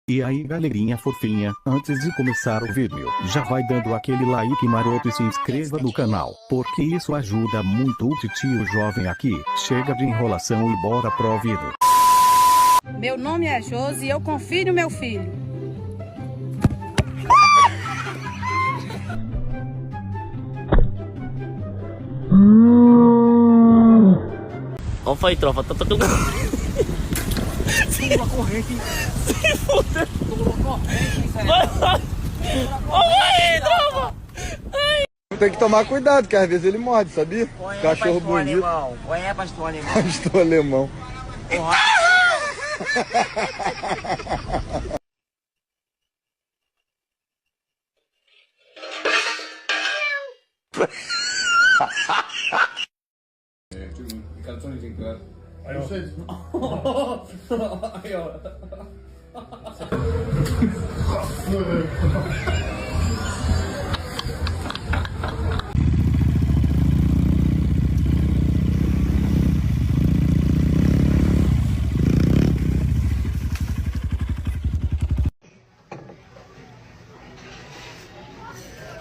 E aí galerinha fofinha, antes de começar o vídeo, já vai dando aquele like maroto e se inscreva no canal, porque isso ajuda muito o titio jovem aqui. Chega de enrolação e bora pro vídeo. Meu nome é Josi e eu confio no meu filho. Qual foi, tropa? Tô todo mundo. Pula a corrente. Se fuder. Pula a corrente, velho. Vamos aí, tropa. Tem que tomar cuidado, que às vezes ele morde, sabia? Põe Cachorro pastor bonito. alemão. Põe pastor alemão. Pastor alemão. Porra. Aí, ó.